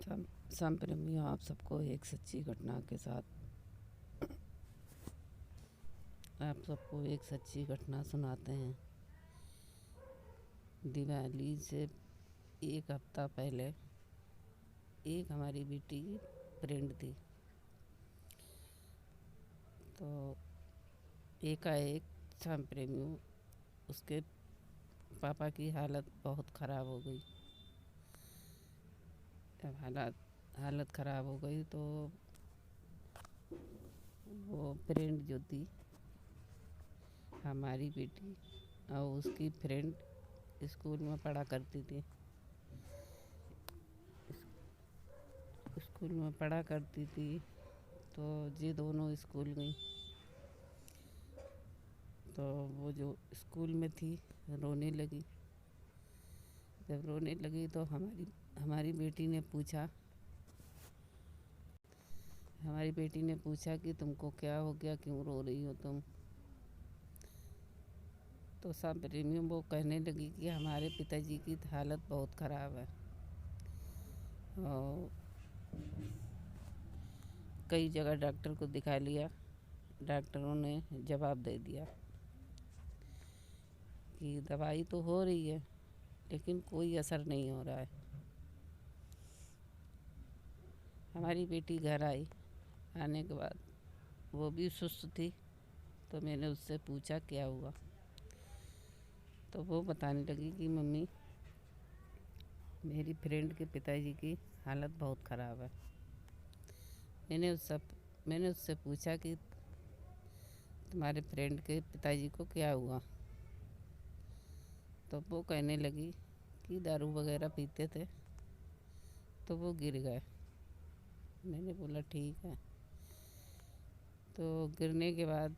प्रेमियों, आप सबको एक सच्ची घटना के साथ आप सबको एक सच्ची घटना सुनाते हैं। दिवाली से एक हफ्ता पहले एक हमारी बेटी की फ्रेंड थी। तो एकाएक प्रेमियों उसके पापा की हालत बहुत ख़राब हो गई। जब हालत ख़राब हो गई तो वो फ्रेंड जो थी हमारी बेटी और उसकी फ्रेंड स्कूल में पढ़ा करती थी। स्कूल में पढ़ा करती थी तो ये दोनों स्कूल गई। तो वो जो स्कूल में थी रोने लगी। जब रोने लगी तो हमारी बेटी ने पूछा कि तुमको क्या हो गया, क्यों रो रही हो तुम। तो सब प्रेमियों वो कहने लगी कि हमारे पिताजी की हालत बहुत ख़राब है और कई जगह डॉक्टर को दिखा लिया। डॉक्टरों ने जवाब दे दिया कि दवाई तो हो रही है लेकिन कोई असर नहीं हो रहा है। हमारी बेटी घर आई। आने के बाद वो भी सुस्त थी। तो मैंने उससे पूछा क्या हुआ। तो वो बताने लगी कि मम्मी, मेरी फ्रेंड के पिताजी की हालत बहुत ख़राब है। मैंने उससे पूछा कि तुम्हारे फ्रेंड के पिताजी को क्या हुआ। तो वो कहने लगी कि दारू वगैरह पीते थे तो वो गिर गए। मैंने बोला ठीक है। तो गिरने के बाद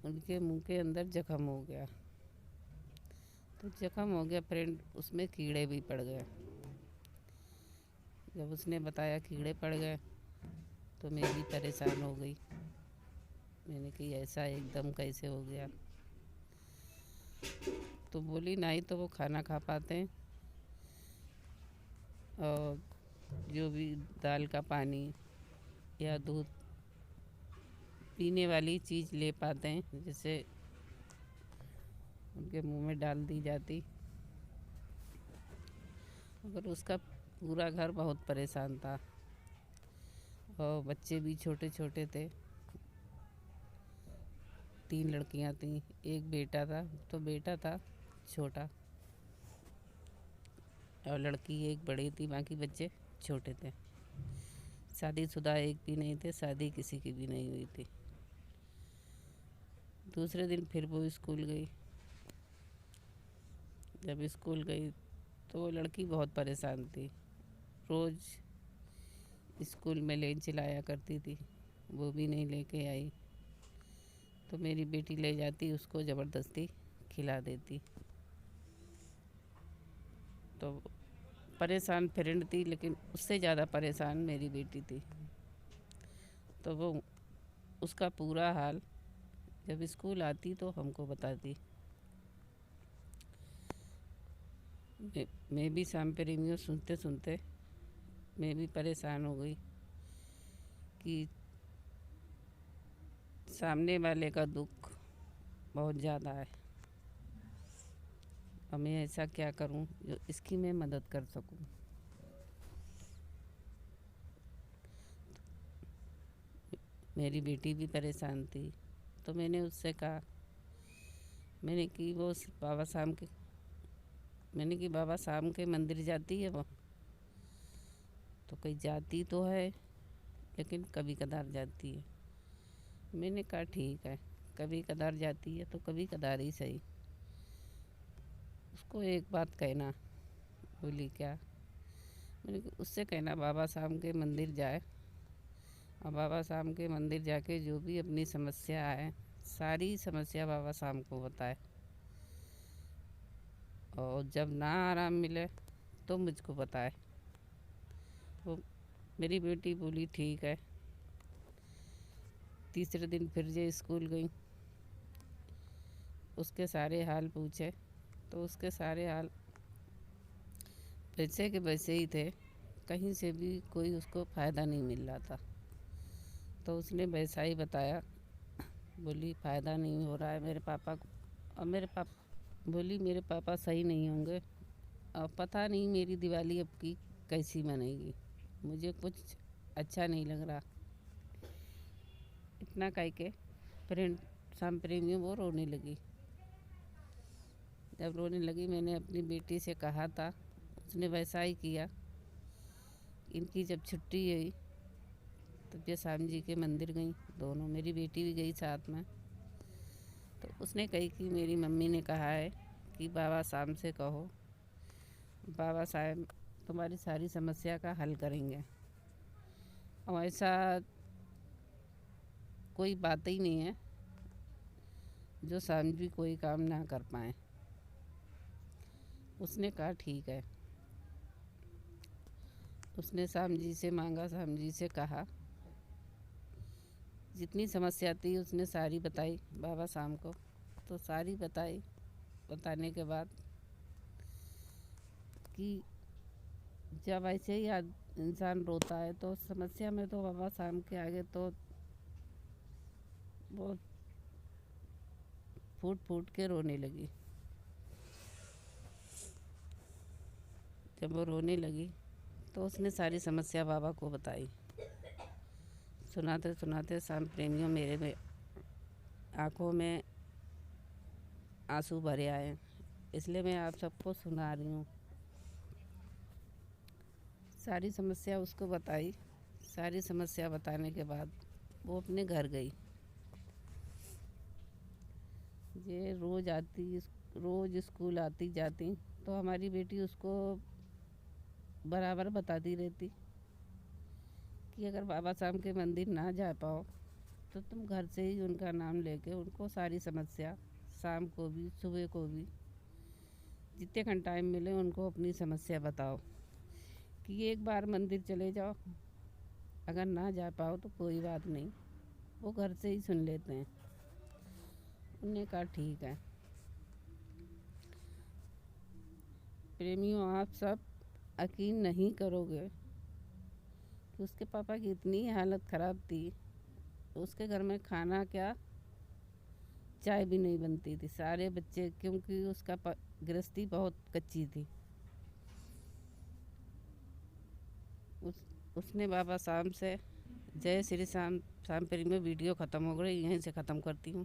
उनके मुंह के अंदर जख्म हो गया। तो जख्म हो गया फ्रेंड, उसमें कीड़े भी पड़ गए। जब उसने बताया कीड़े पड़ गए तो मैं भी परेशान हो गई। मैंने कहा ऐसा एकदम कैसे हो गया। तो बोली नहीं तो वो खाना खा पाते हैं और जो भी दाल का पानी या दूध पीने वाली चीज़ ले पाते हैं, जैसे उनके मुंह में डाल दी जाती। मगर उसका पूरा घर बहुत परेशान था और बच्चे भी छोटे छोटे थे। 3 लड़कियां थीं, एक बेटा था। तो बेटा था छोटा और लड़की एक बड़ी थी, बाकी बच्चे छोटे थे। शादीशुदा एक भी नहीं थे, शादी किसी की भी नहीं हुई थी। दूसरे दिन फिर वो स्कूल गई। जब स्कूल गई तो वो लड़की बहुत परेशान थी। रोज़ स्कूल में लंच लाया करती थी, वो भी नहीं लेके आई। तो मेरी बेटी ले जाती, उसको ज़बरदस्ती खिला देती। तो परेशान फ्रेंड थी लेकिन उससे ज़्यादा परेशान मेरी बेटी थी। तो वो उसका पूरा हाल जब स्कूल आती तो हमको बताती। मैं भी शाम प्रेमियों सुनते सुनते मैं भी परेशान हो गई कि सामने वाले का दुख बहुत ज़्यादा है और मैं ऐसा क्या करूं जो इसकी मैं मदद कर सकूं। मेरी बेटी भी परेशान थी। तो मैंने उससे कहा, मैंने कि वो बाबा शाम के मंदिर जाती है वो। तो कहीं जाती तो है लेकिन कभी कदार जाती है। मैंने कहा ठीक है, कभी कदार जाती है तो कभी कदार ही सही। उसको एक बात कहना। बोली क्या। मैंने कहा उससे कहना बाबा शाम के मंदिर जाए और बाबा शाम के मंदिर जाके जो भी अपनी समस्या है, सारी समस्या बाबा शाम को बताए और जब ना आराम मिले तो मुझको बताए। वो मेरी बेटी बोली ठीक है। तीसरे दिन फिर जे स्कूल गई, उसके सारे हाल पूछे तो उसके सारे हाल वैसे के वैसे ही थे। कहीं से भी कोई उसको फ़ायदा नहीं मिल रहा था। तो उसने वैसा ही बताया, बोली फ़ायदा नहीं हो रहा है मेरे पापा को। और मेरे पापा सही नहीं होंगे और पता नहीं मेरी दिवाली अब की कैसी मनेगी, मुझे कुछ अच्छा नहीं लग रहा। इतना कह के फ्रेंड शाम प्रेमियों वो रोने लगी। जब रोने लगी, मैंने अपनी बेटी से कहा था, उसने वैसा ही किया। इनकी जब छुट्टी हुई तब ये शाम जी के मंदिर गई, दोनों, मेरी बेटी भी गई साथ में। तो उसने कही कि मेरी मम्मी ने कहा है कि बाबा शाम से कहो, बाबा साहब तुम्हारी सारी समस्या का हल करेंगे। और ऐसा कोई बात ही नहीं है जो शाम जी कोई काम ना कर पाए। उसने कहा ठीक है। उसने शाम जी से मांगा, शाम जी से कहा, जितनी समस्या थी उसने सारी बताई बाबा शाम को। तो सारी बताई, बताने के बाद कि जब ऐसे ही इंसान रोता है तो समस्या में तो बाबा शाम के आगे तो बहुत फूट फूट के रोने लगी। जब वो रोने लगी तो उसने सारी समस्या बाबा को बताई। सुनाते सुनाते शाम प्रेमियों मेरे में आँखों में आंसू भरे आए, इसलिए मैं आप सबको सुना रही हूँ। सारी समस्या उसको बताई। सारी समस्या बताने के बाद वो अपने घर गई। ये रोज़ स्कूल आती जाती तो हमारी बेटी उसको बराबर बताती रहती कि अगर बाबा शाम के मंदिर ना जा पाओ तो तुम घर से ही उनका नाम लेके उनको सारी समस्या, शाम को भी सुबह को भी जितने घंटा टाइम मिले उनको अपनी समस्या बताओ कि एक बार मंदिर चले जाओ, अगर ना जा पाओ तो कोई बात नहीं, वो घर से ही सुन लेते हैं। उन्होंने कहा ठीक है। प्रेमियों, आप सब यकीन नहीं करोगे कि उसके पापा की इतनी हालत ख़राब थी, उसके घर में खाना क्या, चाय भी नहीं बनती थी। सारे बच्चे, क्योंकि उसका गृहस्थी बहुत कच्ची थी। उसने बाबा शाम से जय श्री श्याम। शाम प्रेमी में वीडियो ख़त्म हो गई, यहीं से ख़त्म करती हूँ।